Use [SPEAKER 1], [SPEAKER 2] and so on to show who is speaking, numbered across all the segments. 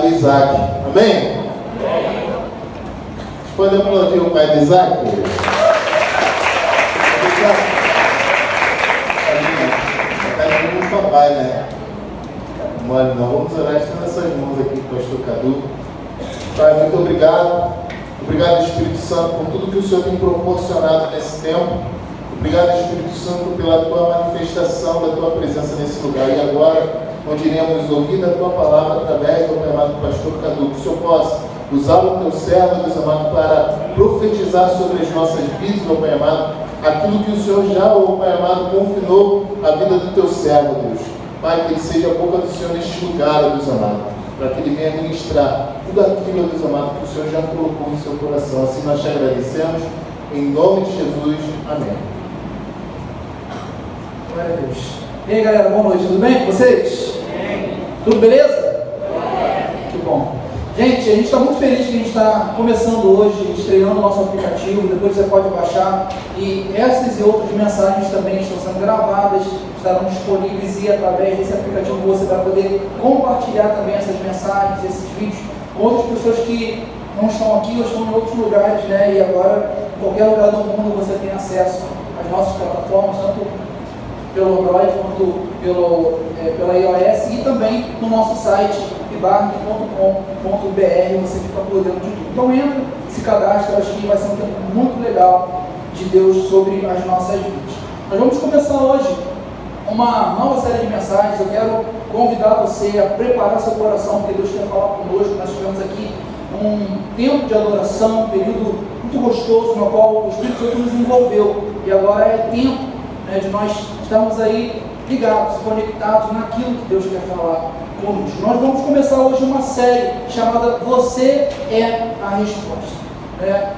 [SPEAKER 1] de Isaac. Amém? Pode aplaudir o pai de Isaac? Está papai, né? Mano, nós vamos orar estando essas mãos aqui com o pastor Cadu. Pai, muito obrigado. Obrigado, Espírito Santo, por tudo que o Senhor tem proporcionado nesse tempo. Obrigado, Espírito Santo, pela tua manifestação, da tua presença nesse lugar. E agora, onde iremos ouvir a tua palavra através do meu amado pastor Cadu, que o Senhor possa usar o teu servo, Deus amado, para profetizar sobre as nossas vidas, meu Pai amado, aquilo que o Senhor já, meu Pai amado, confinou a vida do teu servo, Deus. Pai, que ele seja a boca do Senhor neste lugar, Deus amado, para que ele venha ministrar tudo aquilo, Deus amado, que o Senhor já colocou no seu coração. Assim nós te agradecemos, em nome de Jesus. Amém.
[SPEAKER 2] Glória a Deus. E aí, galera, boa noite, tudo bem com vocês? Tudo beleza? Que bom. Gente, a gente está muito feliz que a gente está começando hoje, estreando o nosso aplicativo. Depois você pode baixar. E essas e outras mensagens também estão sendo gravadas, estarão disponíveis, e através desse aplicativo você vai poder compartilhar também essas mensagens, esses vídeos com outras pessoas que não estão aqui ou estão em outros lugares, né? E agora, em qualquer lugar do mundo, você tem acesso às nossas plataformas, tanto pelo Android quanto pela iOS, e também no nosso site ibarg.com.br. Você fica por dentro de tudo. Então entra, se cadastra. Acho que vai ser um tempo muito legal de Deus sobre as nossas vidas. Nós vamos começar hoje uma nova série de mensagens. Eu quero convidar você a preparar seu coração, porque Deus quer falar conosco. Nós tivemos aqui um tempo de adoração, um período muito gostoso, no qual o Espírito Santo nos envolveu, e agora é tempo, né, de nós estarmos aí ligados, conectados naquilo que Deus quer falar conosco. Nós vamos começar hoje uma série chamada Você é a Resposta.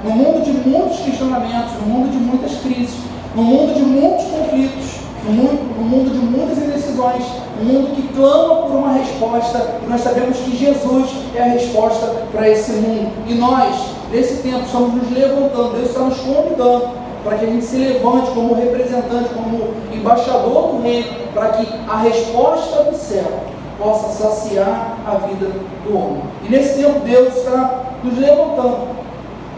[SPEAKER 2] No mundo de muitos questionamentos, no mundo de muitas crises, no mundo de muitos conflitos, no mundo de muitas indecisões, um mundo que clama por uma resposta, nós sabemos que Jesus é a resposta para esse mundo. E nós, nesse tempo, estamos nos levantando, Deus está nos convidando para que a gente se levante como representante, como embaixador do reino, para que a resposta do céu possa saciar a vida do homem. E nesse tempo Deus está nos levantando,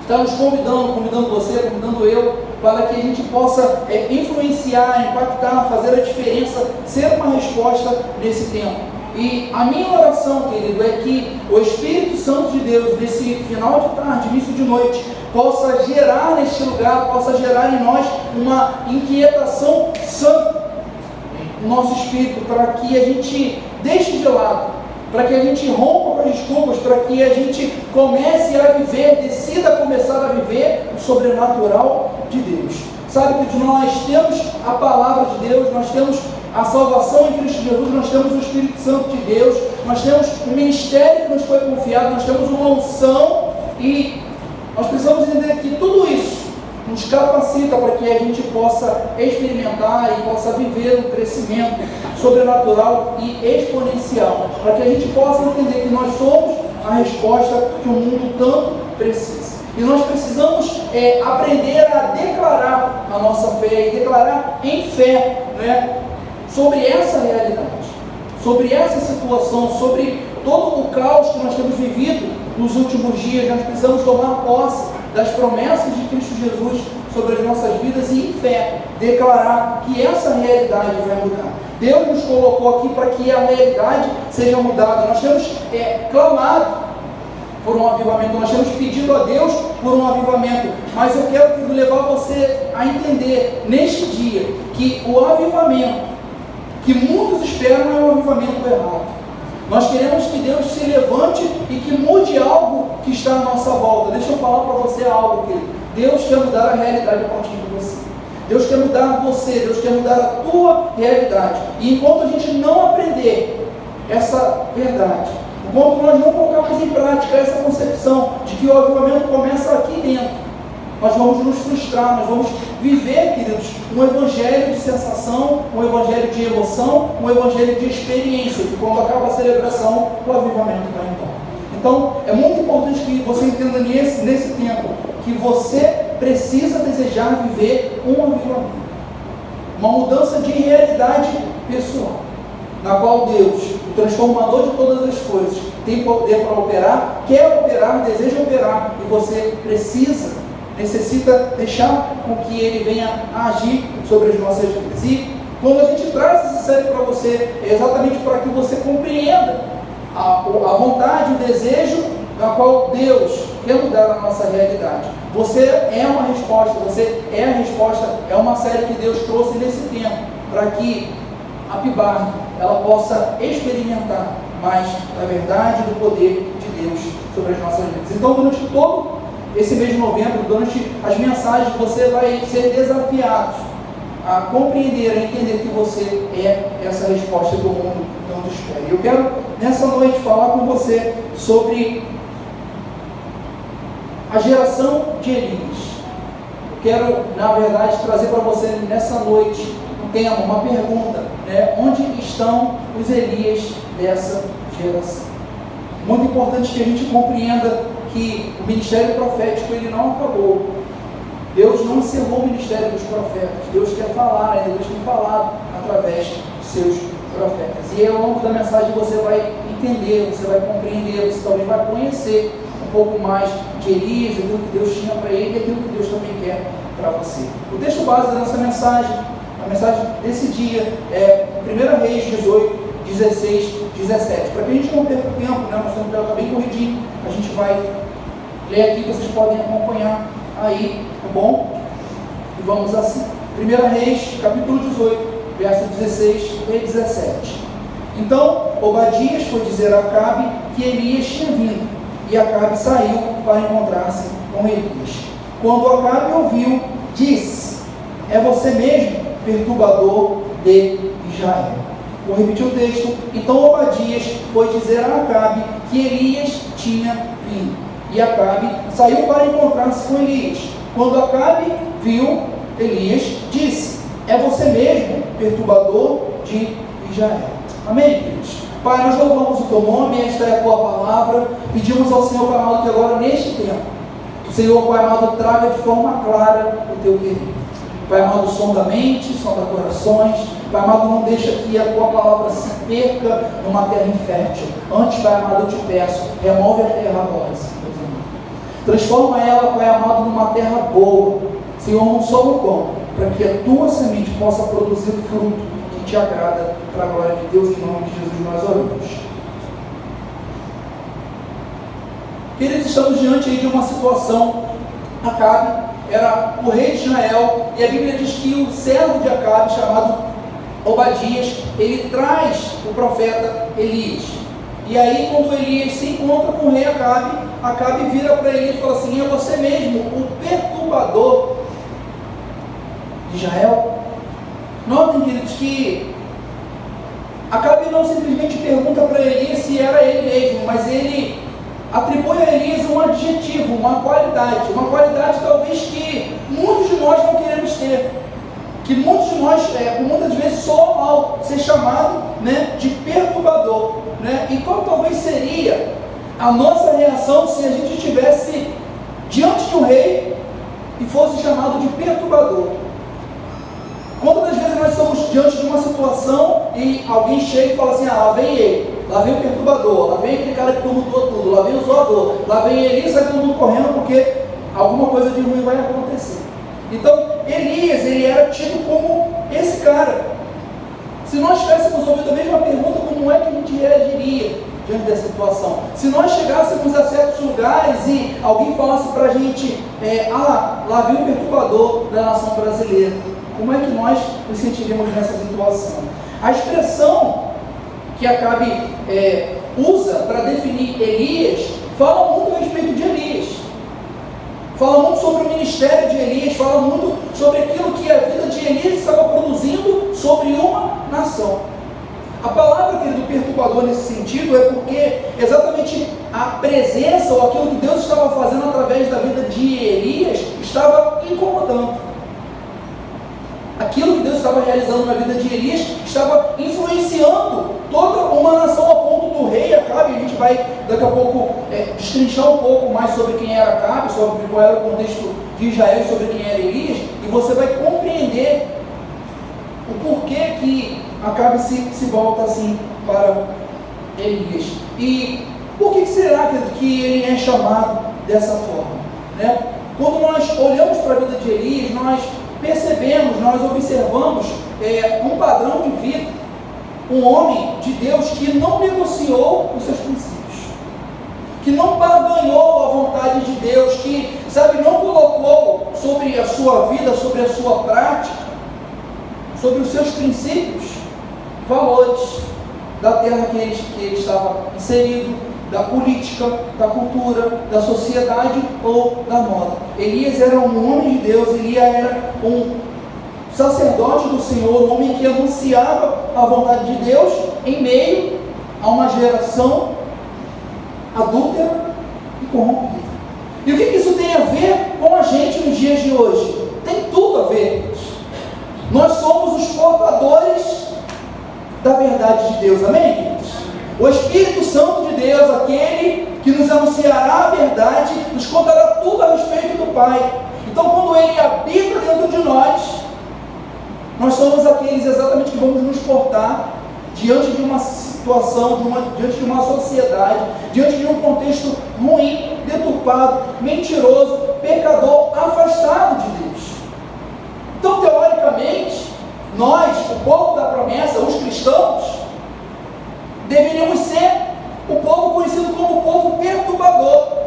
[SPEAKER 2] está nos convidando você, convidando eu, para que a gente possa influenciar, impactar, fazer a diferença, ser uma resposta nesse tempo. E a minha oração, querido, é que o Espírito Santo de Deus, nesse final de tarde, início de noite, possa gerar neste lugar, possa gerar em nós uma inquietação santa no nosso espírito, para que a gente deixe de lado, para que a gente rompa com as desculpas, para que a gente comece a viver, decida começar a viver o sobrenatural de Deus. Sabe que nós temos a palavra de Deus, nós temos a salvação em Cristo Jesus, nós temos o Espírito Santo de Deus, nós temos o ministério que nos foi confiado, nós temos uma unção, e nós precisamos entender que tudo isso nos capacita para que a gente possa experimentar e possa viver um crescimento sobrenatural e exponencial, para que a gente possa entender que nós somos a resposta que o mundo tanto precisa. E nós precisamos aprender a declarar a nossa fé, e declarar em fé, né, sobre essa realidade, sobre essa situação, sobre todo o caos que nós temos vivido nos últimos dias. Nós precisamos tomar posse das promessas de Cristo Jesus sobre as nossas vidas e, em fé, declarar que essa realidade vai mudar. Deus nos colocou aqui para que a realidade seja mudada. Nós temos clamado por um avivamento, nós temos pedido a Deus por um avivamento, mas eu quero levar você a entender neste dia que o avivamento que muitos esperam é um avivamento errado. Nós queremos que Deus se levante e que mude algo que está à nossa volta. Deixa eu falar para você algo, querido. Deus quer mudar a realidade a partir de você. Deus quer mudar você, Deus quer mudar a tua realidade. E enquanto a gente não aprender essa verdade, enquanto nós não colocarmos em prática essa concepção de que o avivamento começa aqui dentro, nós vamos nos frustrar, nós vamos viver, queridos, um evangelho de sensação, um evangelho de emoção, um evangelho de experiência, que quando acaba a celebração, o avivamento vai embora. Então, é muito importante que você entenda nesse tempo, que você precisa desejar viver um avivamento, uma mudança de realidade pessoal, na qual Deus o transformador de todas as coisas, tem poder para operar, quer operar, deseja operar, e você necessita deixar com que ele venha a agir sobre as nossas vidas. E quando a gente traz essa série para você, é exatamente para que você compreenda a vontade, o desejo da qual Deus quer mudar a nossa realidade. Você é uma resposta, você é a resposta, é uma série que Deus trouxe nesse tempo, para que a PIBARD, ela possa experimentar mais da verdade e do poder de Deus sobre as nossas vidas. Então, durante todo esse mês de novembro, durante as mensagens, você vai ser desafiado a compreender, a entender que você é essa resposta que o mundo tanto espera. Eu quero, nessa noite, falar com você sobre a geração de Elias. Eu quero, na verdade, trazer para você nessa noite um tema, uma pergunta, né? Onde estão os Elias dessa geração? Muito importante que a gente compreenda que o ministério profético ele não acabou. Deus não encerrou o ministério dos profetas. Deus quer falar, ainda Deus tem falado através dos seus profetas. E ao longo da mensagem você vai entender, você vai compreender, você também vai conhecer um pouco mais de Elias, aquilo que Deus tinha para ele e aquilo que Deus também quer para você. O texto base da nossa mensagem, a mensagem desse dia é 1 Reis 18, 16, 17. Para que a gente não perca tempo, né? Nós estamos bem corridinho, a gente vai ler aqui, vocês podem acompanhar aí, tá bom? E vamos assim. 1 Reis, capítulo 18, verso 16 e 17. Então, Obadias foi dizer a Acabe que Elias tinha vindo, e Acabe saiu para encontrar-se com Elias. Quando Acabe ouviu, disse: é você mesmo, perturbador de Israel. Vou repetir o texto. Então Obadias foi dizer a Acabe que Elias tinha vindo, e Acabe saiu para encontrar-se com Elias. Quando Acabe viu Elias, disse: é você mesmo, perturbador de Israel. Amém, queridos? Pai, nós louvamos o teu nome, esta é a tua palavra. Pedimos ao Senhor, Pai amado, que agora neste tempo, o Senhor, Pai amado, traga de forma clara o teu querido. Pai amado, sonda mente, sonda corações. Pai amado, não deixa que a tua palavra se perca numa terra infértil. Antes, Pai amado, eu te peço, remove a terra agora, Senhor. Transforma ela, Pai amado, numa terra boa, Senhor, num solo bom, para que a tua semente possa produzir fruto que te agrada, para a glória de Deus. Em nome de Jesus nós oramos. Queridos, estamos diante aí de uma situação. Acabe era o rei de Israel, e a Bíblia diz que o servo de Acabe, chamado Obadias, ele traz o profeta Elias. E aí, quando Elias se encontra com o rei Acabe, Acabe vira para ele e fala assim: é você mesmo, o perturbador de Israel? Notem, queridos, que Acabe não simplesmente pergunta para Elias se era ele mesmo, mas ele atribui a Elias um adjetivo, uma qualidade talvez que muitos de nós não queremos ter, que muitos de nós, muitas vezes, soa mal ser chamado, né, de perturbador, né? E qual talvez seria a nossa reação se a gente estivesse diante de um rei e fosse chamado de perturbador? Quantas vezes nós estamos diante de uma situação e alguém chega e fala assim: lá vem ele, lá vem o perturbador, lá vem aquele cara que tumultuou tudo, lá vem o zoador, lá vem ele e sai todo mundo correndo porque alguma coisa de ruim vai acontecer. Então, Elias, ele era tido como esse cara. Se nós tivéssemos ouvido a mesma pergunta, como é que a gente reagiria diante dessa situação? Se nós chegássemos a certos lugares e alguém falasse para a gente: lá vem o perturbador da nação brasileira, como é que nós nos sentiríamos nessa situação? A expressão que Acabe usa para definir Elias fala muito a respeito de Elias, fala muito sobre o ministério de Elias, fala muito sobre aquilo que a vida de Elias estava produzindo sobre uma nação. A palavra, querido, perturbador nesse sentido é porque exatamente a presença ou aquilo que Deus estava fazendo através da vida de Elias estava incomodando. Aquilo que Deus estava realizando na vida de Elias estava influenciando toda uma nação, a ponto do rei Acabe. A gente vai daqui a pouco destrinchar um pouco mais sobre quem era Acabe, sobre qual era o contexto de Israel, sobre quem era Elias, e você vai compreender o porquê que Acabe se volta assim para Elias. E por que será que ele é chamado dessa forma? Né? Quando nós olhamos para a vida de Elias, nós percebemos, nós observamos um padrão de vida, um homem de Deus que não negociou os seus princípios, que não barganhou a vontade de Deus, que, não colocou sobre a sua vida, sobre a sua prática, sobre os seus princípios, valores da terra que ele estava inserido, da política, da cultura, da sociedade ou da moda. Elias era um homem de Deus, Elias era um sacerdote do Senhor, um homem que anunciava a vontade de Deus em meio a uma geração adúltera e corrompida. E o que isso tem a ver com a gente nos dias de hoje? Tem tudo a ver. Nós somos os portadores da verdade de Deus, amém, queridos? O Espírito Santo de Deus, aquele que nos anunciará a verdade, nos contará tudo a respeito do Pai. Então, quando Ele habita dentro de nós somos aqueles exatamente que vamos nos portar diante de uma situação, diante de uma sociedade, diante de um contexto ruim, deturpado, mentiroso, pecador, afastado de Deus. Então, teoricamente, nós, o povo da promessa, os cristãos, deveríamos ser o povo conhecido como o povo perturbador.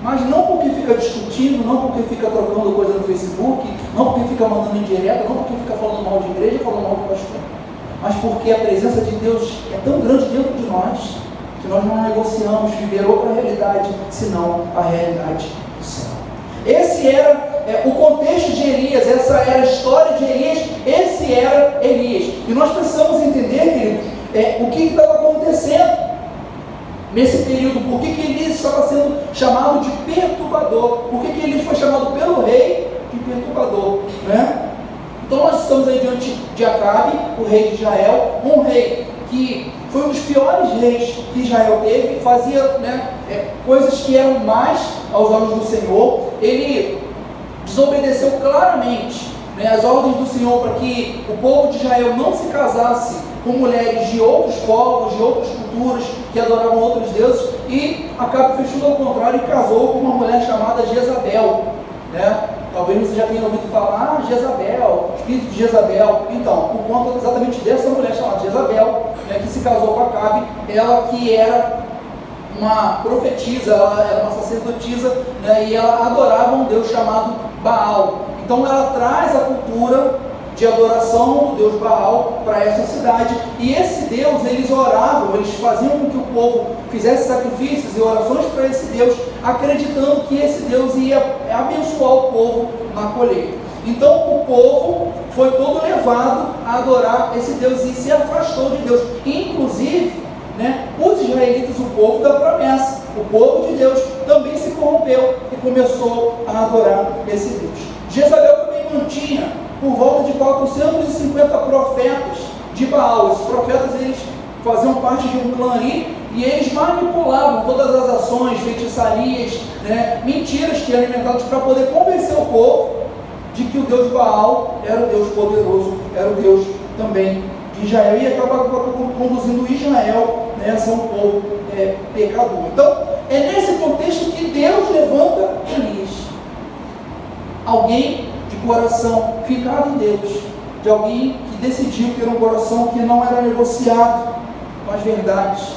[SPEAKER 2] Mas não porque fica discutindo, não porque fica trocando coisa no Facebook, não porque fica mandando indireta, não porque fica falando mal de igreja, falando mal do pastor, mas porque a presença de Deus é tão grande dentro de nós, que nós não negociamos viver outra realidade, senão a realidade do céu. Esse era o contexto de Elias, essa era a história de Elias, esse era Elias. E nós precisamos entender, queridos, o que estava acontecendo nesse período, por que Elias estava sendo chamado de perturbador, por que Elias foi chamado pelo rei de perturbador, né? Então nós estamos aí diante de Acabe, o rei de Israel, um rei que foi um dos piores reis que Israel teve, fazia coisas que eram más aos olhos do Senhor. Ele desobedeceu claramente as ordens do Senhor para que o povo de Israel não se casasse com mulheres de outros povos, de outras culturas, que adoravam outros deuses, e Acabe fez tudo ao contrário e casou com uma mulher chamada Jezabel, né? Talvez você já tenha ouvido falar, Jezabel, espírito de Jezabel. Então, por conta exatamente dessa mulher chamada Jezabel, que se casou com Acabe, ela que era uma profetisa, ela era uma sacerdotisa, e ela adorava um Deus chamado Baal. Então ela traz a cultura de adoração do Deus Baal para essa cidade, e esse Deus, eles oravam, eles faziam com que o povo fizesse sacrifícios e orações para esse Deus, acreditando que esse Deus ia abençoar o povo na colheita. Então o povo foi todo levado a adorar esse Deus e se afastou de Deus, inclusive os israelitas, o povo da promessa, o povo de Deus, também se corrompeu e começou a adorar esse Deus. Jezabel também mantinha por volta de 450 profetas de Baal. Esses profetas, eles faziam parte de um clã ali, e eles manipulavam todas as ações, feitiçarias, mentiras que eram alimentadas para poder convencer o povo de que o Deus Baal era o Deus poderoso, era o Deus também de Israel, e acabava conduzindo Israel a ser um povo pecador. Então, é nesse contexto que Deus levanta Elias, alguém de coração ficado em Deus, de alguém que decidiu ter um coração que não era negociado com as verdades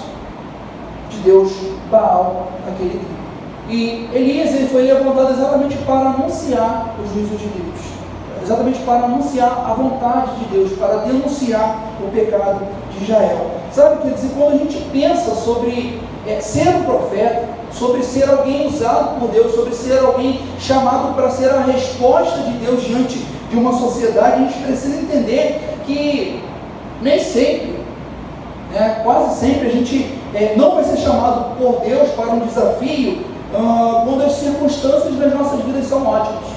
[SPEAKER 2] de Deus Baal naquele tempo. E Elias, ele foi levantado exatamente para anunciar o juízo de Deus, exatamente para anunciar a vontade de Deus, para denunciar o pecado de Israel. Sabe, queridos, e quando a gente pensa sobre ser um profeta, sobre ser alguém usado por Deus, sobre ser alguém chamado para ser a resposta de Deus diante de uma sociedade, a gente precisa entender que nem sempre, quase sempre, a gente não vai ser chamado por Deus para um desafio quando as circunstâncias das nossas vidas são ótimas.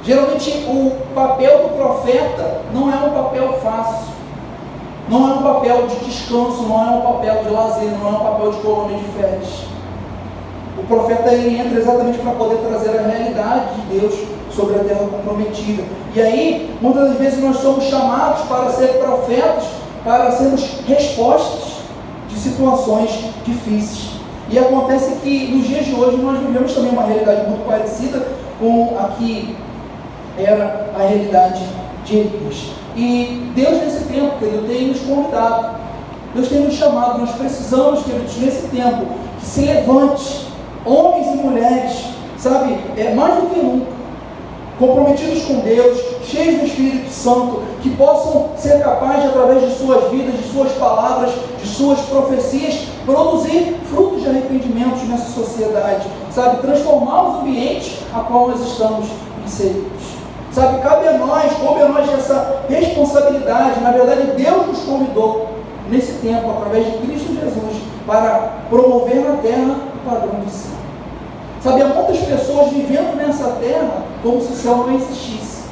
[SPEAKER 2] Geralmente o papel do profeta não é um papel fácil, não é um papel de descanso, não é um papel de lazer, não é um papel de colônia de férias. O profeta, ele entra exatamente para poder trazer a realidade de Deus sobre a terra comprometida. E aí, muitas das vezes nós somos chamados para ser profetas para sermos respostas de situações difíceis. E acontece que nos dias de hoje nós vivemos também uma realidade muito parecida com a que era a realidade de Elias. E Deus nesse tempo, querido, tem nos convidado, Deus tem nos chamado. Nós precisamos, queridos, nesse tempo, que se levante homens e mulheres, sabe, mais do que nunca, comprometidos com Deus, cheios do Espírito Santo, que possam ser capazes, através de suas vidas, de suas palavras, de suas profecias, produzir frutos de arrependimentos nessa sociedade, sabe, transformar os ambientes a qual nós estamos inseridos. Sabe, coube a nós essa responsabilidade. Na verdade, Deus nos convidou nesse tempo, através de Cristo Jesus, para promover na terra o padrão do céu. Sabe, há muitas pessoas vivendo nessa terra como se o céu não existisse.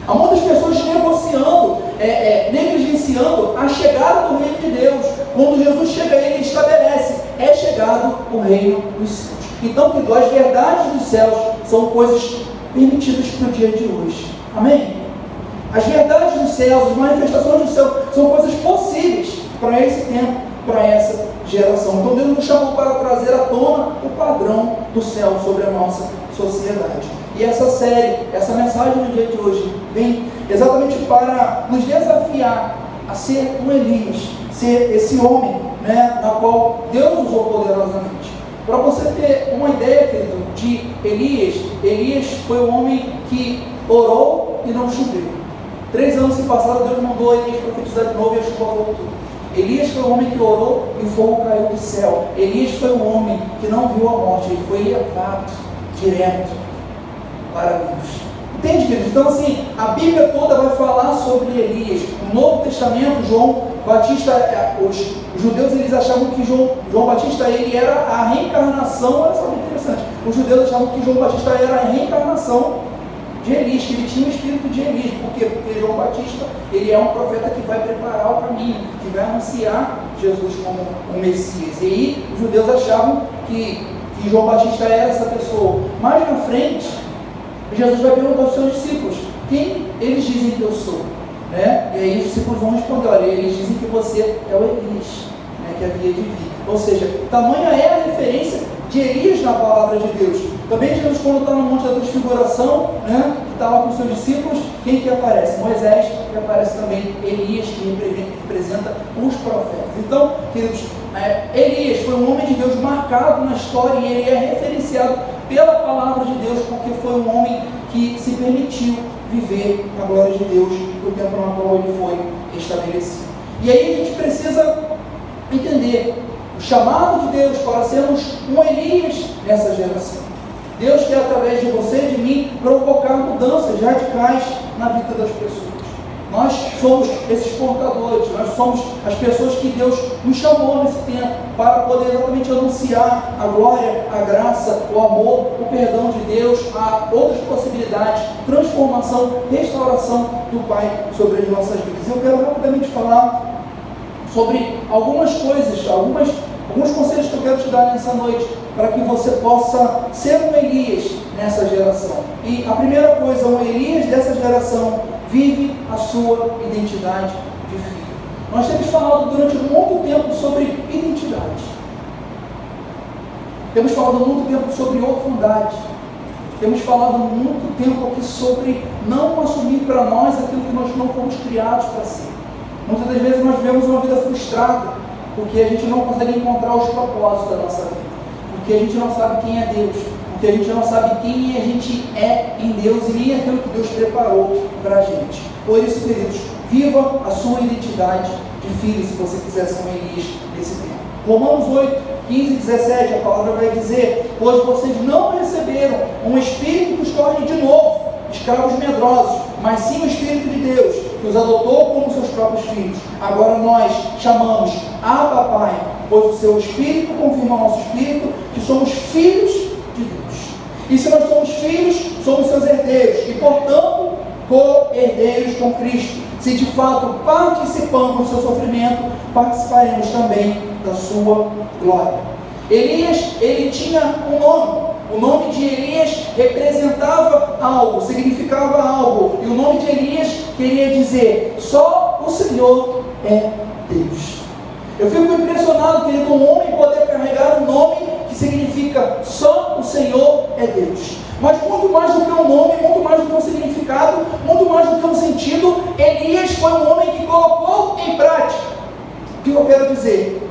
[SPEAKER 2] Há muitas pessoas negociando, negligenciando a chegada do reino de Deus. Quando Jesus chega, ele estabelece: é chegado o reino dos céus. Então, que as verdades dos céus são coisas permitidas para o dia de hoje. Amém? As verdades dos céus, as manifestações do céu, são coisas possíveis para esse tempo, para essa geração. Então Deus nos chamou para trazer à tona o padrão do céu sobre a nossa sociedade. E essa série, essa mensagem no dia de hoje, vem exatamente para nos desafiar a ser um Elias, ser esse homem, na qual Deus usou poderosamente. Para você ter uma ideia, querido, de Elias foi um homem que orou e não choveu. 3 anos se passaram, Deus mandou Elias profetizar de novo e a chuva voltou. Elias foi um homem que orou e o fogo caiu do céu. Elias foi um homem que não viu a morte, ele foi levado direto para Deus. Entende, queridos? Então, assim, a Bíblia toda vai falar sobre Elias. No Novo Testamento, João Batista, os judeus, eles achavam que João Batista, ele era a reencarnação. Olha só que interessante. Os judeus achavam que João Batista era a reencarnação de Elias, que ele tinha o espírito de Elias. Por quê? Porque João Batista, ele é um profeta que vai preparar o caminho, que vai anunciar Jesus como o Messias. E aí, os judeus achavam que João Batista era essa pessoa. Mais na frente, Jesus vai perguntar aos seus discípulos: quem eles dizem que eu sou? E aí os discípulos vão responder: olha, eles dizem que você é o Elias, que havia de vir. Ou seja, tamanha é a referência de Elias na palavra de Deus. Também Jesus, quando está no Monte da Transfiguração, que está lá com os seus discípulos, quem que aparece? Moisés, e aparece também Elias, que representa os profetas. Então, queridos, Elias foi um homem de Deus marcado na história, e ele é referenciado pela palavra de Deus, porque foi um homem que se permitiu viver na glória de Deus no tempo no qual ele foi estabelecido. E aí a gente precisa entender o chamado de Deus para sermos um Elias nessa geração. Deus quer, através de você e de mim, provocar mudanças radicais na vida das pessoas. Nós somos esses portadores, nós somos as pessoas que Deus nos chamou nesse tempo para poder exatamente anunciar a glória, a graça, o amor, o perdão de Deus, a outras possibilidades, transformação, restauração do Pai sobre as nossas vidas. Eu quero rapidamente falar sobre algumas coisas, alguns conselhos que eu quero te dar nessa noite, para que você possa ser um Elias nessa geração. E a primeira coisa, um Elias dessa geração vive a sua identidade de filho. Nós temos falado durante muito tempo sobre identidade. Temos falado muito tempo sobre orfandade. Temos falado muito tempo aqui sobre não assumir para nós aquilo que nós não fomos criados para ser. Muitas das vezes nós vivemos uma vida frustrada, porque a gente não consegue encontrar os propósitos da nossa vida, porque a gente não sabe quem é Deus, porque a gente não sabe quem a gente é em Deus e nem aquilo que Deus preparou para a gente. Por isso, queridos, viva a sua identidade de filho, se você quiser ser um Elias nesse tempo. Romanos 8, 15 e 17, a palavra vai dizer: pois vocês não receberam um espírito que os torne de novo escravos medrosos, mas sim o Espírito de Deus, que os adotou como seus próprios filhos. Agora nós chamamos Abba Pai, pois o seu Espírito confirma o nosso Espírito que somos filhos de Deus. E se nós somos filhos, somos seus herdeiros, e portanto co-herdeiros com Cristo. Se de fato participamos do seu sofrimento, participaremos também da sua glória. Elias, ele tinha um nome. O nome de Elias representava algo, significava algo. E o nome de Elias queria dizer: só o Senhor é Deus. Deus. Eu fico impressionado, querido, um homem poder carregar um nome que significa só o Senhor é Deus. Mas muito mais do que um nome, muito mais do que um significado, muito mais do que um sentido, Elias foi um homem que colocou em prática. O que eu quero dizer?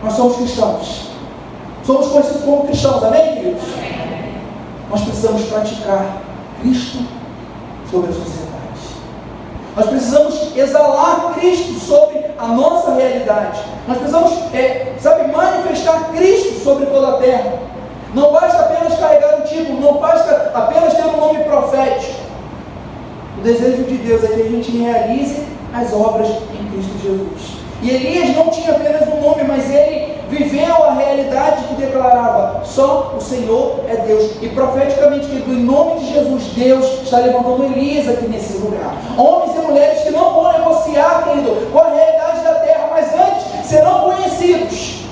[SPEAKER 2] Nós somos cristãos. Somos conhecidos como cristãos, amém, queridos? Nós precisamos praticar Cristo sobre a sociedade. Nós precisamos exalar Cristo sobre a nossa realidade. Nós precisamos, manifestar Cristo sobre toda a terra. Não basta apenas carregar um título, não basta apenas ter um nome profético. O desejo de Deus é que a gente realize as obras em Cristo Jesus. E Elias não tinha apenas um nome, mas ele viveu a realidade que declarava: só o Senhor é Deus. E profeticamente, querido, em nome de Jesus, Deus está levantando Elias aqui nesse lugar. Homens e mulheres que não vão negociar, querido, com a realidade da terra, mas antes serão conhecidos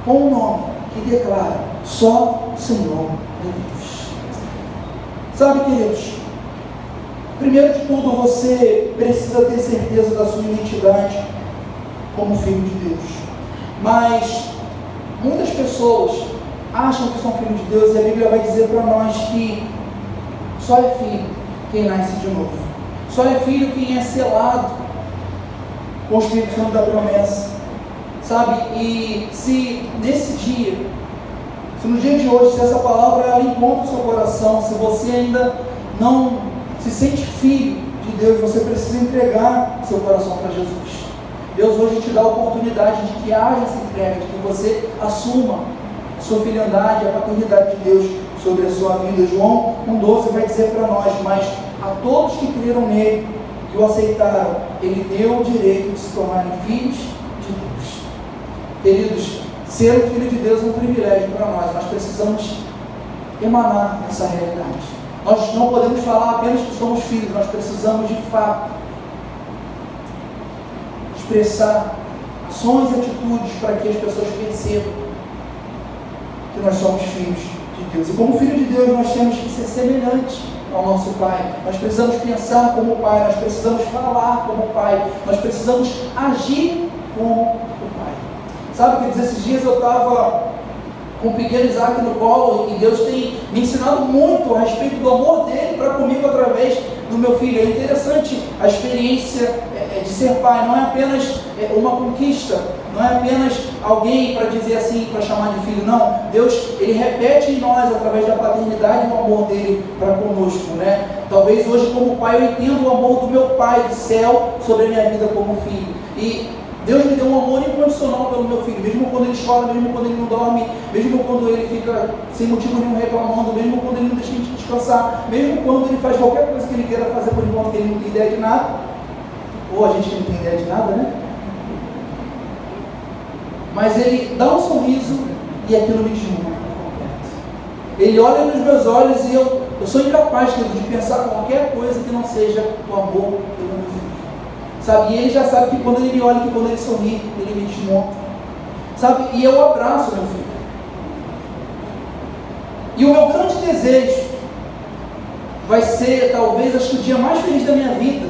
[SPEAKER 2] com um nome que declara: só o Senhor é Deus. Sabe, queridos, primeiro de tudo, você precisa ter certeza da sua identidade como filho de Deus. Mas muitas pessoas acham que são filhos de Deus, e a Bíblia vai dizer para nós que só é filho quem nasce de novo. Só é filho quem é selado com o Espírito Santo da promessa. Sabe? E se nesse dia, se no dia de hoje, se essa palavra ela encontra o seu coração, se você ainda não se sente filho de Deus, você precisa entregar seu coração para Jesus. Deus hoje te dá a oportunidade de que haja essa entrega, de que você assuma a sua filiandade, a paternidade de Deus sobre a sua vida. João 1,12 vai dizer para nós: mas a todos que creram nele e o aceitaram, ele deu o direito de se tornarem filhos de Deus. Queridos, ser um filho de Deus é um privilégio para nós. Nós precisamos emanar essa realidade. Nós não podemos falar apenas que somos filhos, nós precisamos de fato expressar ações e atitudes para que as pessoas percebam que nós somos filhos de Deus. E como filho de Deus, nós temos que ser semelhantes ao nosso Pai. Nós precisamos pensar como Pai, nós precisamos falar como Pai, nós precisamos agir como o Pai. Sabe, que esses dias eu estava com o pequeno Isaac no colo, e Deus tem me ensinado muito a respeito do amor dele para comigo através do meu filho. É interessante a experiência de ser pai. Não é apenas uma conquista, não é apenas alguém para dizer assim, para chamar de filho. Não, Deus, ele repete em nós através da paternidade o amor dele para conosco, né? Talvez hoje, como pai, eu entendo o amor do meu Pai do céu sobre a minha vida como filho. E Deus me deu um amor incondicional pelo meu filho, mesmo quando ele chora, mesmo quando ele não dorme, mesmo quando ele fica sem motivo nenhum reclamando, mesmo quando ele não deixa a gente descansar, mesmo quando ele faz qualquer coisa que ele queira fazer por enquanto que ele não tem ideia de nada, ou a gente que não tem ideia de nada, né? Mas ele dá um sorriso e aquilo me desmonta. Ele olha nos meus olhos e eu sou incapaz de pensar qualquer coisa que não seja o amor pelo meu filho. Sabe? E ele já sabe que quando ele me olha, que quando ele sorri, ele me desmonta. Sabe? E eu abraço meu filho. E o meu grande desejo vai ser, talvez, acho que o dia mais feliz da minha vida,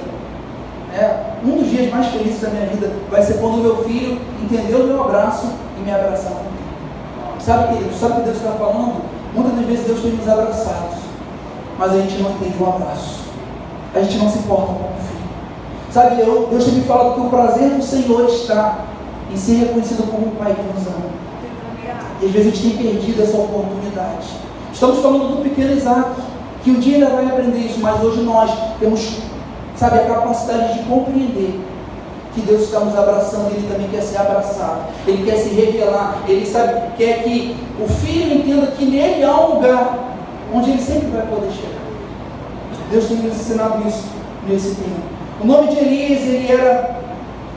[SPEAKER 2] um dos dias mais felizes da minha vida, vai ser quando o meu filho entendeu o meu abraço e me abraçar também. Sabe, querido? Sabe o que Deus está falando? Muitas das vezes Deus tem nos abraçado, mas a gente não entende o abraço. A gente não se importa com o filho. Sabe, Deus tem me falado que o prazer do Senhor está em ser reconhecido como um Pai que nos ama. E às vezes a gente tem perdido essa oportunidade. Estamos falando do pequeno Isaac, que um dia ele vai aprender isso, mas hoje nós temos, sabe, a capacidade de compreender que Deus está nos abraçando, Ele também quer ser abraçado, Ele quer se revelar, Ele sabe, quer que o filho entenda que nele há um lugar onde ele sempre vai poder chegar. Deus tem nos ensinado isso nesse tempo. O nome de Elias, ele era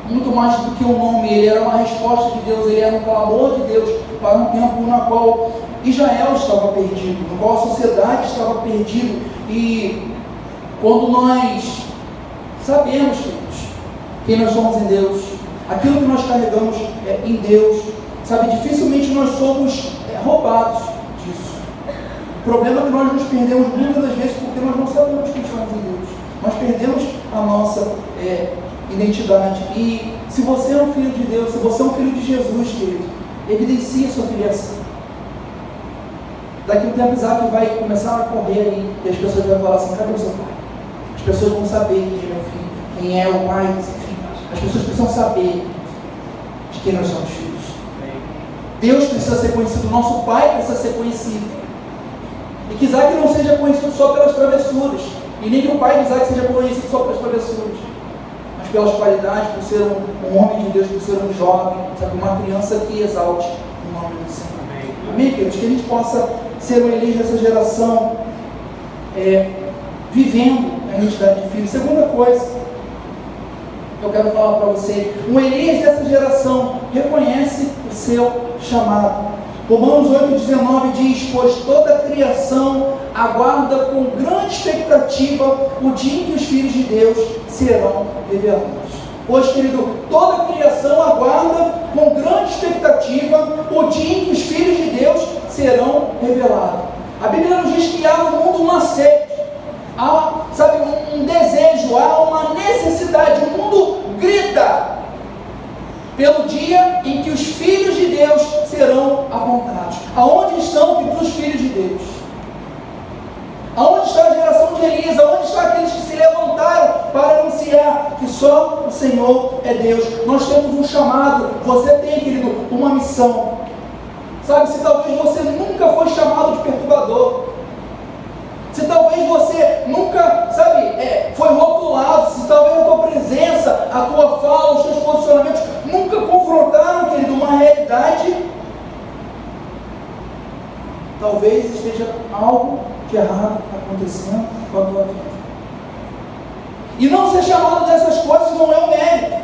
[SPEAKER 2] muito mais do que um nome, ele era uma resposta de Deus, ele era um clamor de Deus para um tempo no qual Israel estava perdido, no qual a sociedade estava perdida. E quando nós sabemos, quem nós somos em Deus, aquilo que nós carregamos em Deus, sabe, dificilmente nós somos roubados disso. O problema é que nós nos perdemos muitas das vezes porque nós não sabemos quem somos em Deus. Nós perdemos a nossa identidade. E se você é um filho de Deus, se você é um filho de Jesus, querido, evidencie a sua filiação. Daqui a um tempo Isaac vai começar a correr aí, e as pessoas vão falar assim: cadê o seu pai? As pessoas vão saber quem é meu filho, quem é o pai desse filho. As pessoas precisam saber de quem nós somos filhos. Deus precisa ser conhecido, nosso pai precisa ser conhecido. E que Isaac não seja conhecido só pelas travessuras, e nem que o pai de Isaac seja conhecido só pelas travessuras, mas pelas qualidades, por ser um homem de Deus, por ser um jovem, sabe, uma criança que exalte o nome do Senhor. Amém, queridos? Que a gente possa ser uma igreja dessa geração, vivendo a identidade de filho. Segunda coisa que eu quero falar para você: uma igreja dessa geração reconhece o seu chamado. Romanos 8,19 diz: pois toda a criação aguarda com grande expectativa o dia em que os filhos de Deus serão revelados. Pois, querido, toda a criação aguarda com grande expectativa o dia em que os filhos de Deus serão revelados. A Bíblia nos diz que há no mundo uma sede, há, sabe, um desejo, há uma necessidade. O mundo grita pelo dia em que os filhos de Deus serão apontados. Aonde estão os filhos de Deus? Aonde está a geração de Elias? Aonde estão aqueles que se levantaram para anunciar que só o Senhor é Deus? Nós temos um chamado. Você tem, querido, uma missão. Sabe, se talvez você nunca foi chamado de perturbador, se talvez você nunca, sabe, foi rotulado, se talvez a tua presença, a tua fala, os teus posicionamentos nunca confrontaram, querido, uma realidade, talvez esteja algo de errado acontecendo com a tua vida. E não ser chamado dessas coisas não é um mérito.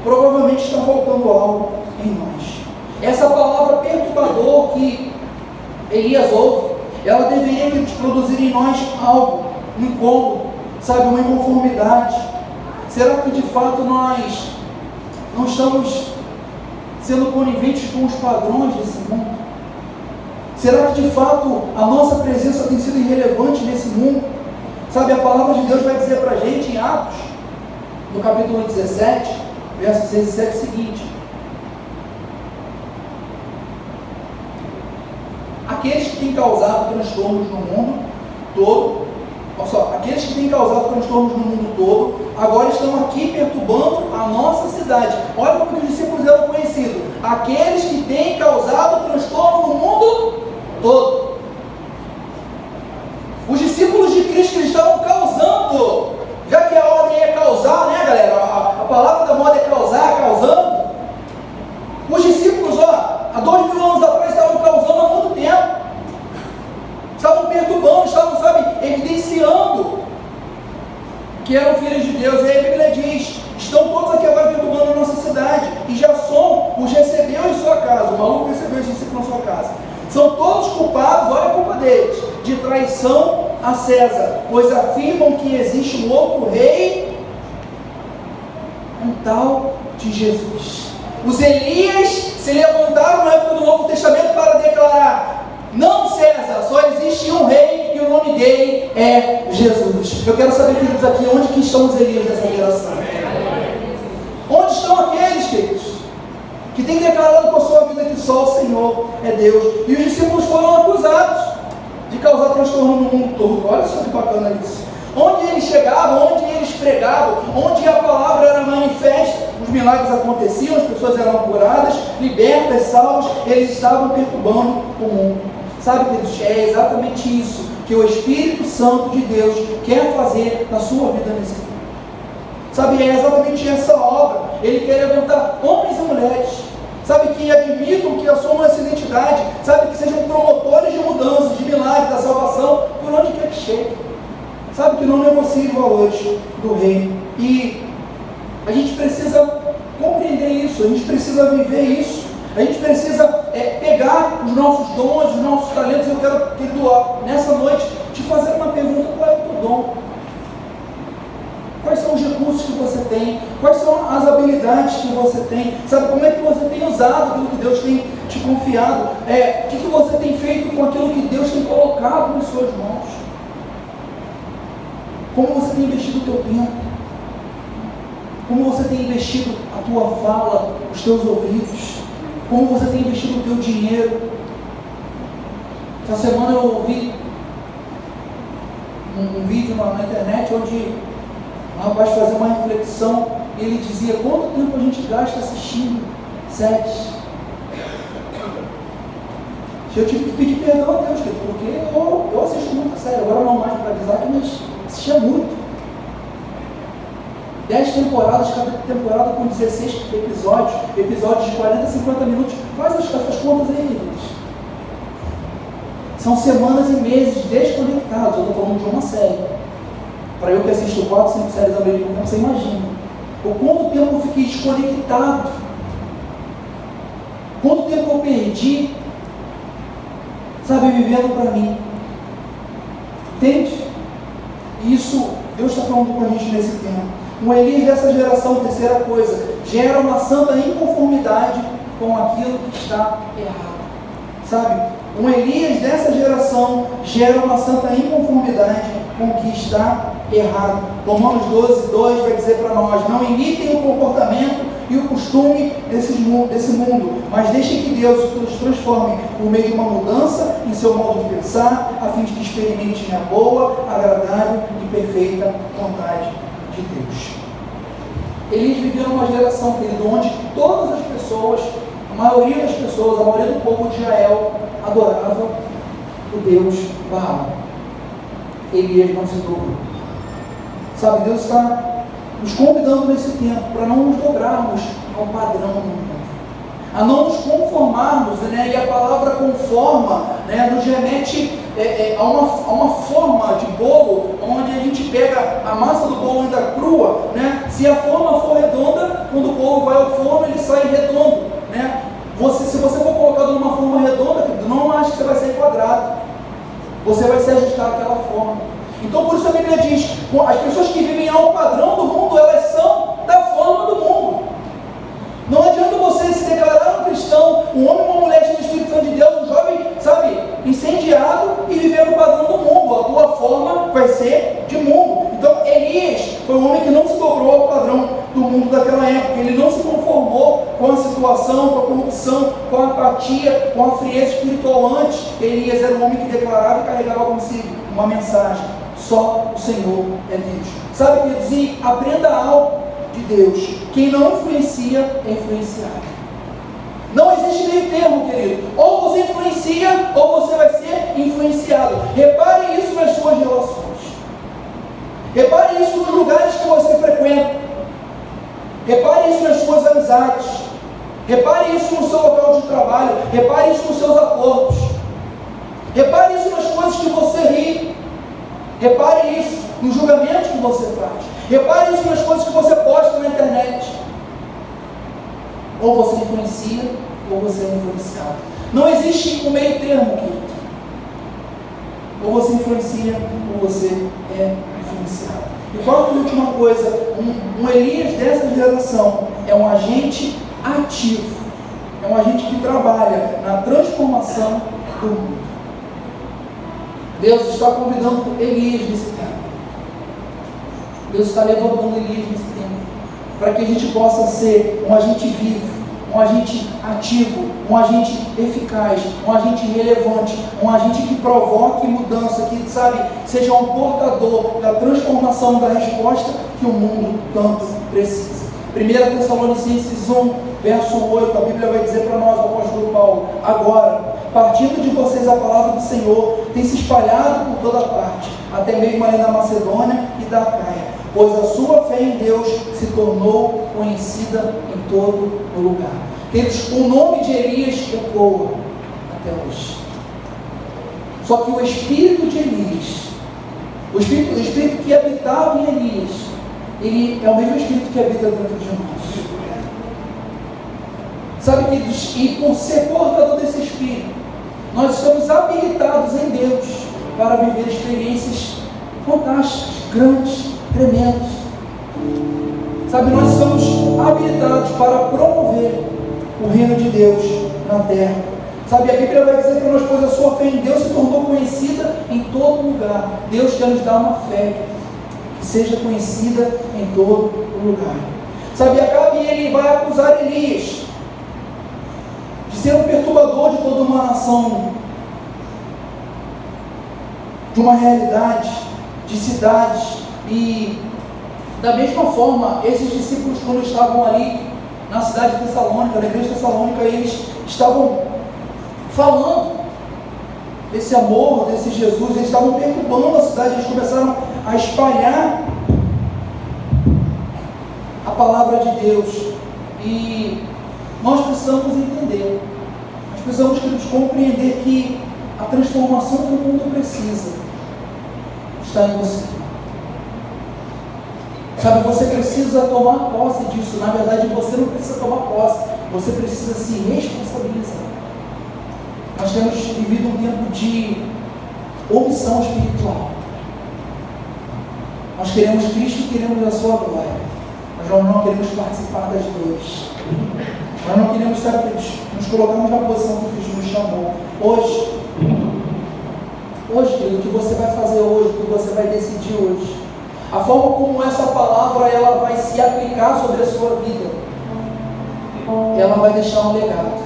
[SPEAKER 2] Provavelmente está faltando algo em nós. Essa palavra perturbador que Elias ouve, ela deveria produzir em nós algo, um incômodo, sabe, uma inconformidade. Será que de fato nós não estamos sendo coniventes com os padrões desse mundo? Será que de fato a nossa presença tem sido irrelevante nesse mundo? Sabe, a palavra de Deus vai dizer para a gente em Atos, no capítulo 17, verso 6 e 7, o seguinte: aqueles que têm causado transtornos no mundo todo, olha só, aqueles que têm causado transtornos no mundo todo, agora estão aqui perturbando a nossa cidade. Olha como que os discípulos eram conhecidos: aqueles que têm causado transtorno no mundo todo. Os discípulos de Cristo, eles estavam causando, já que a ordem é causar, né, galera? A palavra da moda é causar, causando. Os discípulos, há 2000 anos atrás, estavam causando há muito tempo. Estavam perturbando, estavam, sabe, evidenciando que eram filhos de Deus. E aí a Bíblia diz: estão todos aqui agora perturbando a nossa cidade. E Jasson os recebeu em sua casa. O maluco recebeu esse discípulo na sua casa. São todos culpados, olha a culpa deles, de traição a César, pois afirmam que existe um outro rei, um tal de Jesus. Os Elias se levantaram na época do Novo Testamento para declarar: não César, só existe um rei e o nome dele é Jesus. Eu quero saber, queridos, aqui, onde que estão os Elias dessa geração? Onde estão aqueles, queridos, que têm declarado com a sua vida que só o Senhor é Deus? E os discípulos foram acusados de causar transtorno no mundo todo. Olha só que bacana isso. Onde eles chegavam, onde eles pregavam, onde a palavra era manifesta, os milagres aconteciam, as pessoas eram curadas, libertas, salvas, eles estavam perturbando o mundo. Sabe, queridos, é exatamente isso que o Espírito Santo de Deus quer fazer na sua vida nesse mundo. Sabe, é exatamente essa obra. Ele quer levantar homens e mulheres, sabe, que admitam, que assumam essa identidade, sabe, que sejam promotores de mudanças, de milagres, da salvação, por onde quer que chegue. Sabe, que não negociem valores do reino. E a gente precisa compreender isso, a gente precisa viver isso, a gente precisa pegar os nossos dons, os nossos talentos. Eu quero, querido, nessa noite, te fazer uma pergunta: qual é o teu dom? Quais são os recursos que você tem? Quais são as habilidades que você tem? Sabe, como é que você tem usado aquilo que Deus tem te confiado? O que você tem feito com aquilo que Deus tem colocado nas suas mãos? Como você tem investido o teu tempo? Como você tem investido a tua fala, os teus ouvidos? Como você tem investido o teu dinheiro? Essa semana eu ouvi um vídeo na internet onde um rapaz fazia uma reflexão e ele dizia: quanto tempo a gente gasta assistindo séries? Eu tive que pedir perdão a Deus, porque eu assisto muita série, agora não mais para avisar, mas assistia muito. 10 temporadas, cada temporada com 16 episódios de 40 a 50 minutos. Faz as contas aí, queridos. São semanas e meses desconectados. Eu estou falando de uma série. Para eu que assisto 4, 5 séries ao mesmo tempo, você imagina o quanto tempo eu fiquei desconectado, quanto tempo eu perdi, sabe, vivendo para mim. Entende? Isso, Deus está falando com a gente nesse tempo. Um Elias dessa geração, terceira coisa, gera uma santa inconformidade com aquilo que está errado. Sabe? Um Elias dessa geração gera uma santa inconformidade com o que está errado. Romanos 12:2 vai dizer para nós: não imitem o comportamento e o costume desse mundo, mas deixem que Deus os transforme por meio de uma mudança em seu modo de pensar, a fim de que experimentem a boa, agradável e perfeita vontade de Deus. Eles viviam numa geração, querido, onde todas as pessoas, a maioria das pessoas, a maioria do povo de Israel adorava o Deus Baal. Elias não se dobrou. Sabe, Deus está nos convidando nesse tempo para não nos dobrarmos ao padrão do mundo, a não nos conformarmos, né? E a palavra conforma, né, nos remete a uma forma de bolo, onde a gente pega a massa do bolo ainda crua, né? Se a forma for redonda, quando o bolo vai ao forno, ele sai redondo, né? Se você for colocado numa forma redonda, não acha que você vai sair quadrado, você vai se ajustar àquela forma. Então, por isso a Bíblia diz: as pessoas que vivem ao padrão do mundo, elas são da forma do mundo. Não adianta você se declarar um cristão, um homem ou uma mulher cheio do Espírito Santo de Deus, um jovem, sabe, incendiado, e viver no padrão do mundo. A tua forma vai ser de mundo. Então, Elias foi um homem que não se dobrou ao padrão do mundo daquela época. Ele não se conformou com a situação, com a corrupção, com a apatia, com a frieza espiritual. Antes, Elias era um homem que declarava e carregava consigo uma mensagem: só o Senhor é Deus. Sabe, queridos, e aprenda algo de Deus: quem não influencia é influenciado. Não existe meio termo, querido. Ou você influencia, ou você vai ser influenciado. Repare isso nas suas relações. Repare isso nos lugares que você frequenta. Repare isso nas suas amizades. Repare isso no seu local de trabalho. Repare isso nos seus acordos. Repare isso nas coisas que você ri. Repare isso nos julgamentos que você faz. Repare isso nas coisas que você posta na internet. Ou você influencia, ou você é influenciado. Não existe um meio termo, querido. Ou você influencia, ou você é influenciado. E qual é a última coisa? Um Elias dessa geração é um agente ativo. É um agente que trabalha na transformação do mundo. Deus está convidando Elias nesse tempo. Deus está levantando Elias nesse tempo, para que a gente possa ser um agente vivo, um agente ativo, um agente eficaz, um agente relevante, um agente que provoque mudança, que, sabe, seja um portador da transformação, da resposta que o mundo tanto precisa. 1 Tessalonicenses 1, verso 8, a Bíblia vai dizer para nós, o apóstolo Paulo: agora, partindo de vocês a palavra do Senhor, tem se espalhado por toda parte, até mesmo ali na Macedônia e da Acaia, pois a sua fé em Deus se tornou conhecida em todo o lugar. Queridos, o nome de Elias ecoa até hoje. Só que o espírito de Elias, o espírito que habitava em Elias, ele é o mesmo espírito que habita dentro de nós. Sabe, queridos, e por ser portador desse espírito, nós somos habilitados em Deus para viver experiências fantásticas, grandes, tremendas. Sabe, nós somos habilitados para promover o reino de Deus na terra. Sabe, a Bíblia vai dizer para nós: pois a sua fé em Deus se tornou conhecida em todo lugar. Deus quer nos dar uma fé que seja conhecida em todo lugar. Sabe, Acabe ele vai acusar Elias de ser um perturbador de toda uma nação, de uma realidade, de cidades. E da mesma forma, esses discípulos, quando estavam ali na cidade de Tessalônica, na igreja de Tessalônica, eles estavam falando desse amor, desse Jesus, eles estavam perturbando a cidade, eles começaram a espalhar a palavra de Deus. E nós precisamos entender, nós precisamos, queridos, compreender que a transformação que o mundo precisa está em você. Sabe, você precisa tomar posse disso. Na verdade, você não precisa tomar posse, você precisa se responsabilizar. Nós temos vivido um tempo de omissão espiritual. Nós queremos Cristo e queremos a sua glória, mas nós não queremos participar das dores. Nós não queremos, sabe, nos colocarmos na posição que Cristo nos chamou. Hoje, querido, o que você vai fazer hoje, o que você vai decidir hoje, a forma como essa palavra ela vai se aplicar sobre a sua vida, ela vai deixar um legado.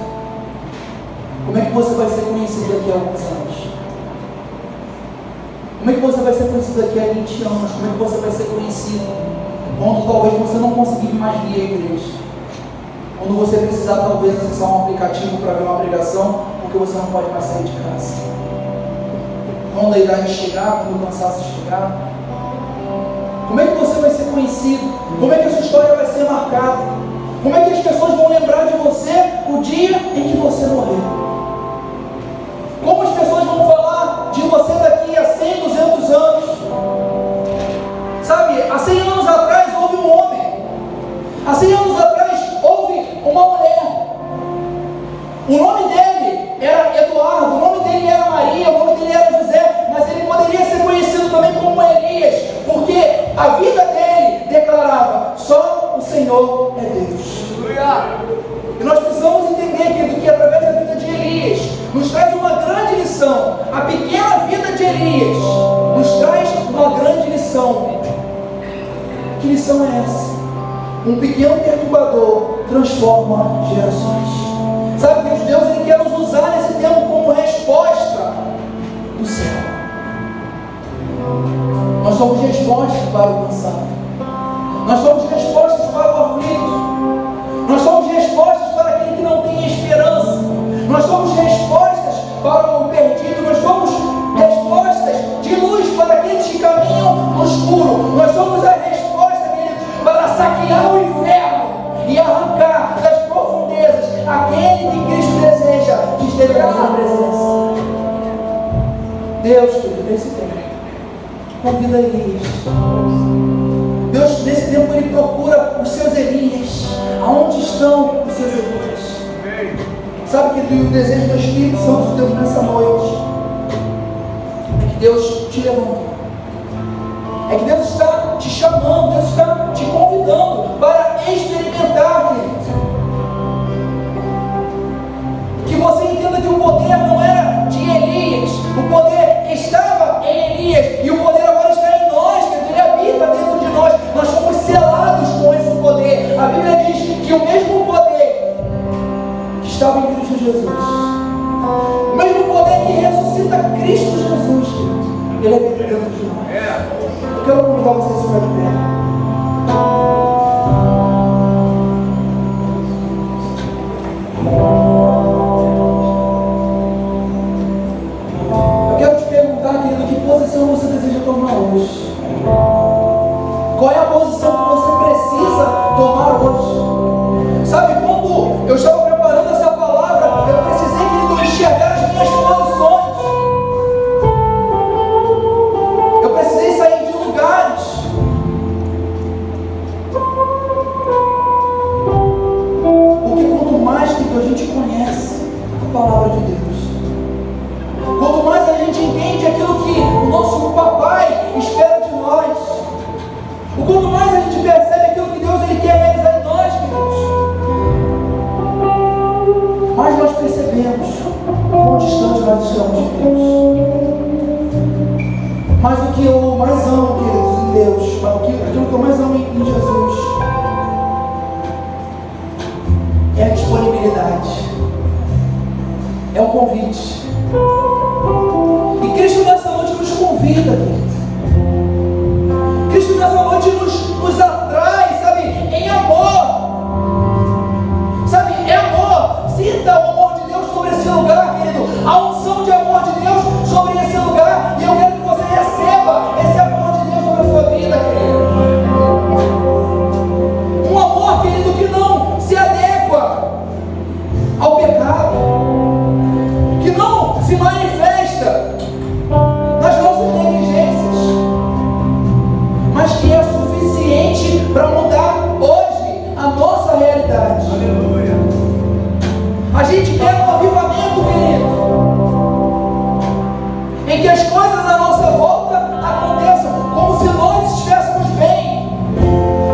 [SPEAKER 2] Como é que você vai ser conhecido daqui a alguns anos? Como é que você vai ser conhecido daqui a 20 anos? Como é que você vai ser conhecido quando talvez você não conseguir mais vir à igreja? Quando você precisar talvez acessar um aplicativo para ver uma pregação, porque você não pode mais sair de casa. Quando a idade chegar, quando o cansaço chegar. Como é que você vai ser conhecido? Como é que a sua história vai ser marcada? Como é que as pessoas vão lembrar de você o dia em que você morreu? Como as pessoas vão falar de você daqui a 100, 200 anos? Sabe, há 100 anos atrás houve um homem. Há 100 anos atrás houve uma mulher. O nome dele era Eduardo, o nome dele era Maria, o nome dele era José, mas ele poderia ser conhecido também como Elias, porque a vida dele declarava: só o Senhor é Deus. E nós precisamos entender, querido, que através da vida de Elias nos traz uma grande lição. A pequena vida de Elias nos traz uma grande lição. Que lição é essa? Um pequeno perturbador transforma gerações. Sabe que Deus ele quer nos usar nesse tempo como resposta do céu. Nós somos respostas para o cansado. Nós somos respostas para o aflito. Nós somos respostas para aquele que não tem esperança. Nós somos respostas para o perdido. Nós somos respostas de luz para aqueles que caminham no escuro. Nós somos a resposta, queridos, para saquear o inferno e arrancar das profundezas aquele que Cristo deseja que esteja na sua presença. Deus, querido, nesse tempo, convida Elias. Deus, nesse tempo, Ele procura os seus Elias. Aonde estão os seus Elias? Sabe que o desejo do Espírito Santo de Deus nessa noite é que Deus te levantou. É que Deus está te chamando, Deus está te convidando para experimentar, querido. Que você entenda que o poder não era de Elias, o poder estava em Elias, e o poder agora está em nós, querido. Ele habita dentro de nós, nós somos selados com esse poder. A Bíblia diz que o mesmo poder que estava em Cristo Jesus, o mesmo poder que ressuscita Cristo Jesus, querido, ele habita dentro de nós. Eu quero convidar vocês a ficar de pé. Você deseja tomar hoje? Qual é a posição que você precisa tomar hoje? Sabe, quando eu estava preparando essa palavra, eu precisei, querido, enxergar as minhas posições. Eu precisei sair de lugares. Porque quanto mais, querido, a gente conhece a palavra de Deus, quanto mais a gente entende aquilo que o nosso papai espera de nós, o quanto mais a gente percebe aquilo que Deus ele quer realizar em nós, queridos, mais nós percebemos quão distante nós estamos de Deus. Mas o que eu mais amo, queridos, em Deus, aquilo que eu mais amo em Jesus, realidade. É um convite. E Cristo nessa noite nos convida, querido. Cristo nessa noite nos atrai, sabe, em amor. Sabe, é amor. Sinta o amor de Deus sobre esse lugar, querido. A unção de amor de Deus sobre esse lugar. E eu quero que você receba esse amor de Deus sobre a sua vida, querido. Um amor, querido, que não se adequa ao pecado, que não se manifesta nas nossas negligências, mas que é suficiente para mudar hoje a nossa realidade. Aleluia. A gente quer um avivamento, querido, em que as coisas à nossa volta aconteçam como se nós estivéssemos bem,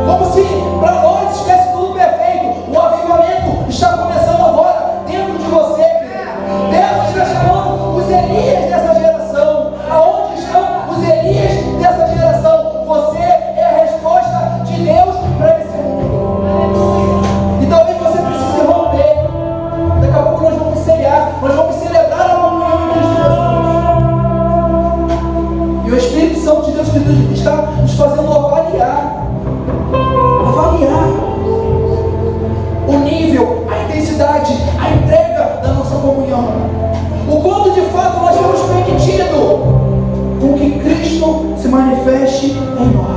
[SPEAKER 2] como se para nós estivesse tudo perfeito. O avivamento está começando agora dentro de você, querido. Deus está chamando os Elias dessa geração. Aonde estão os Elias dessa geração? Você é a resposta de Deus para esse mundo. E talvez você precise romper. Daqui a pouco nós vamos ceiar, nós vamos celebrar a comunhão em Cristo Jesus. E o Espírito Santo de Deus está nos fazendo avaliar o nível, a intensidade, a entrega da nossa comunhão. O quanto de fato nós temos permitido com que Cristo se manifeste em nós.